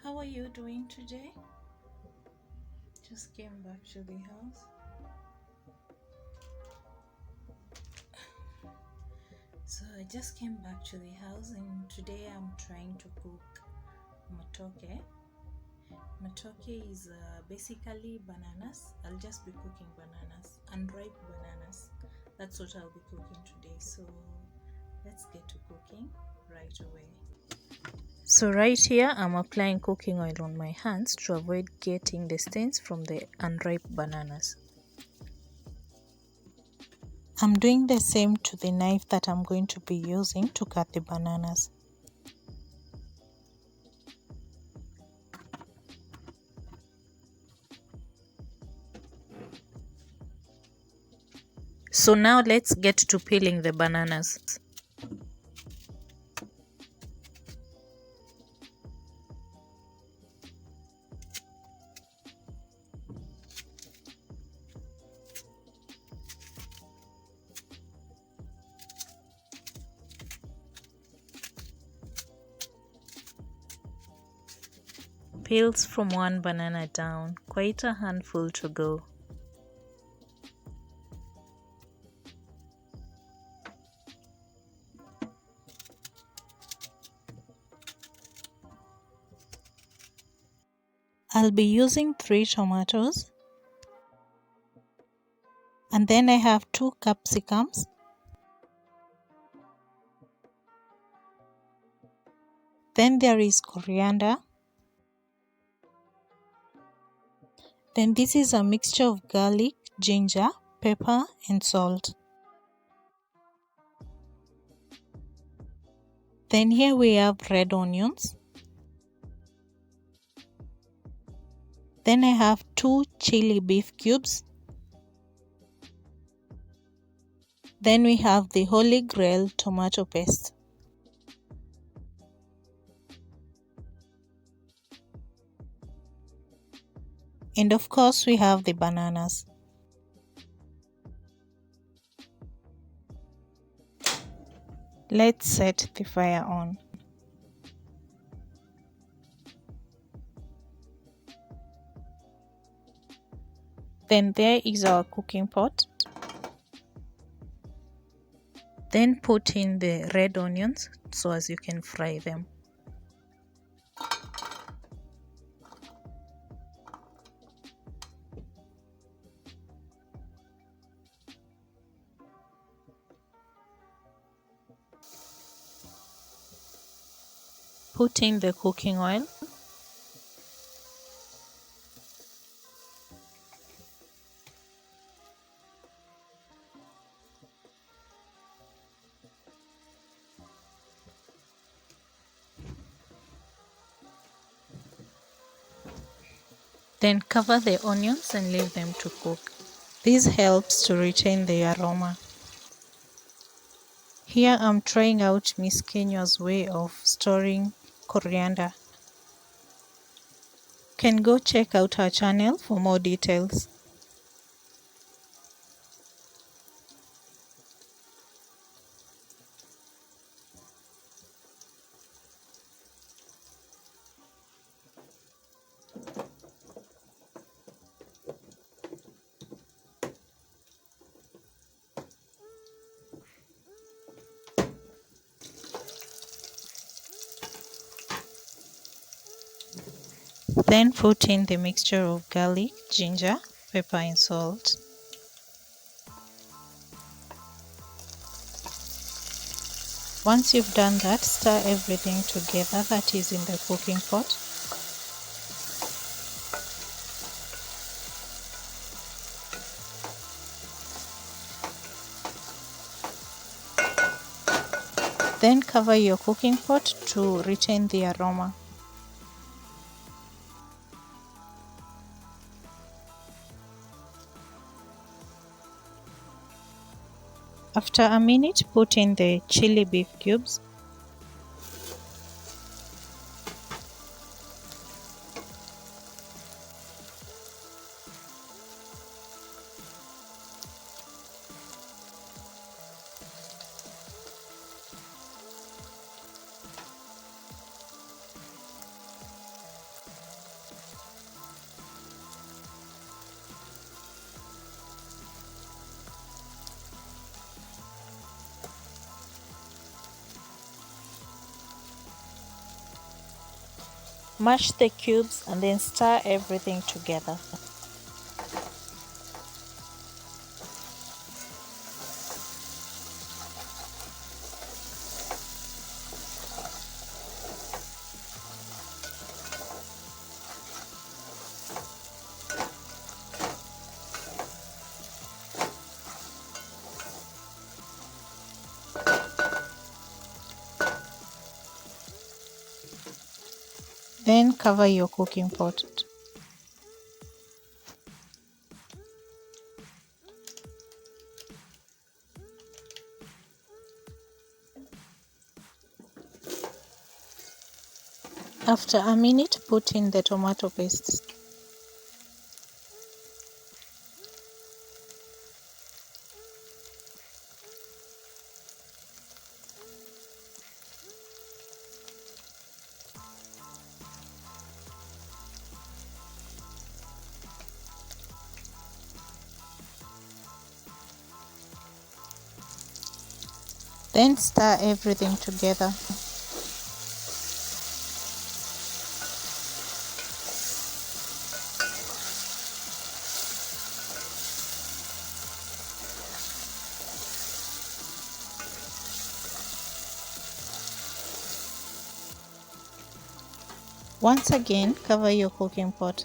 How are you doing today? Just came back to the house. So I just came back to the house and today I'm trying to cook matoke. Matoke is basically bananas. I'll just be cooking bananas, unripe bananas. That's what I'll be cooking today. So let's get to cooking right away. So right here I'm applying cooking oil on my hands to avoid getting the stains from the unripe bananas. I'm doing the same to the knife that I'm going to be using to cut the bananas. So now let's get to peeling the bananas. Peels from one banana down, quite a handful to go. I'll be using 3 tomatoes, and then I have 2 capsicums, then there is coriander, then this is a mixture of garlic, ginger, pepper and salt. Then here we have red onions. Then I have 2 chili beef cubes. Then we have the Holy Grail tomato paste. And of course we have the bananas. Let's set the fire on. Then there is our cooking pot. Then put in the red onions so as you can fry them. Put in the cooking oil. Then cover the onions and leave them to cook. This helps to retain the aroma. Here I'm trying out Miss Kenya's way of storing coriander. You can go check out her channel for more details. Then put in the mixture of garlic, ginger, pepper and salt. Once you've done that, stir everything together that is in the cooking pot. Then cover your cooking pot to retain the aroma. After a minute, put in the chili beef cubes. Mash the cubes and then stir everything together. Then cover your cooking pot. After a minute, put in the tomato paste. Then stir everything together. Once again, cover your cooking pot.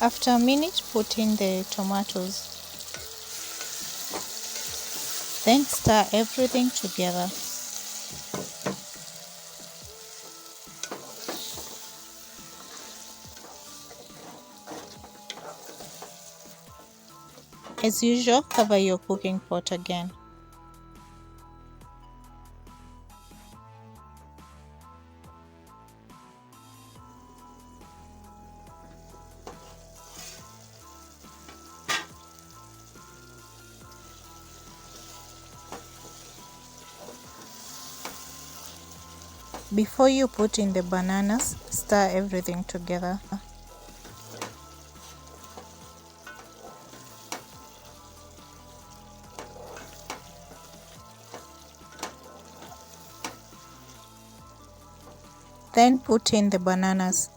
After a minute, put in the tomatoes. Then stir everything together. As usual, cover your cooking pot again. Before you put in the bananas, stir everything together. Then put in the bananas.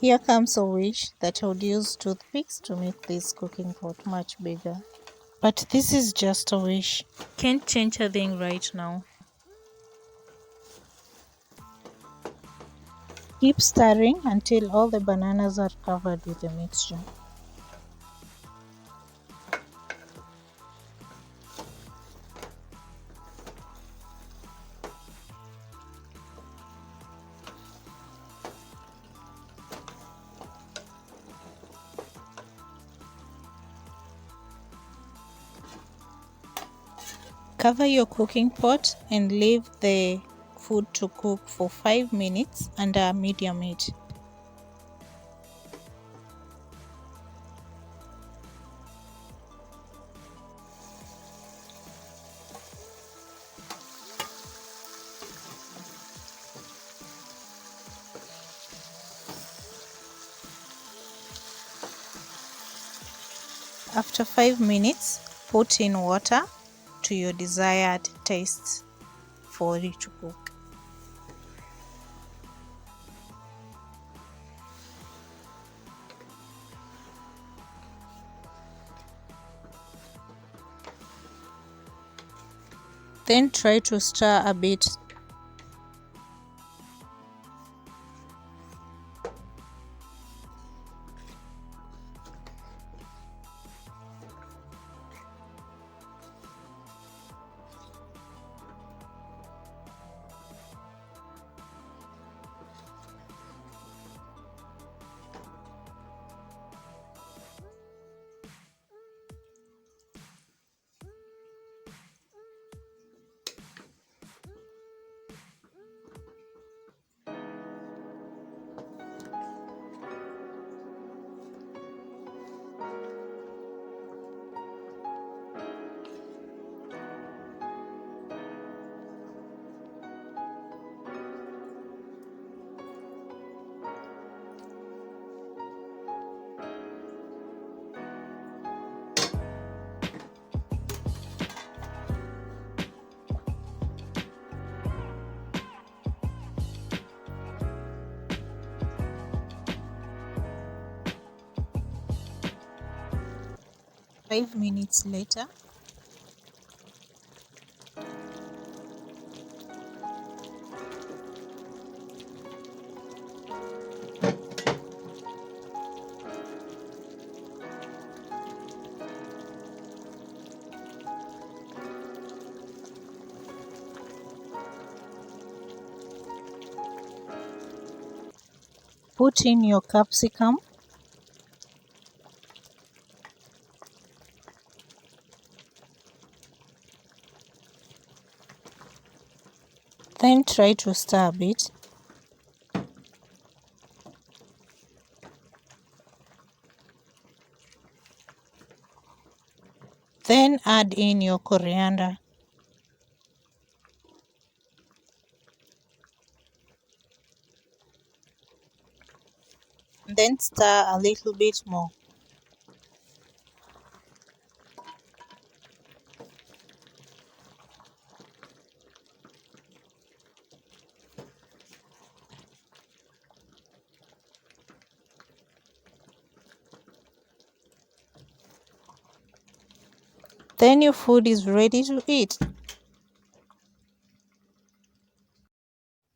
Here comes a wish that I would use toothpicks to make this cooking pot much bigger. But this is just a wish. Can't change a thing right now. Keep stirring until all the bananas are covered with the mixture. Cover your cooking pot and leave the food to cook for 5 minutes under medium heat. After 5 minutes, put in water to your desired taste for it to cook. Then try to stir a bit. 5 minutes later. Put in your capsicum. Then try to stir a bit. Then add in your coriander. Then stir a little bit more. Then your food is ready to eat.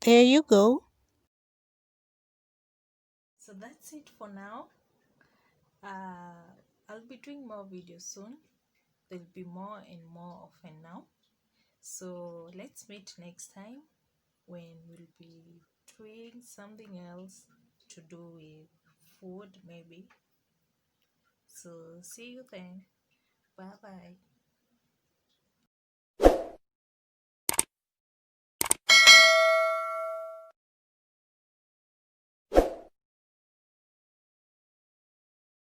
There you go. So that's it for now. I'll be doing more videos soon. There'll be more and more often now. So let's meet next time when we'll be doing something else to do with food maybe. So see you then. Bye bye.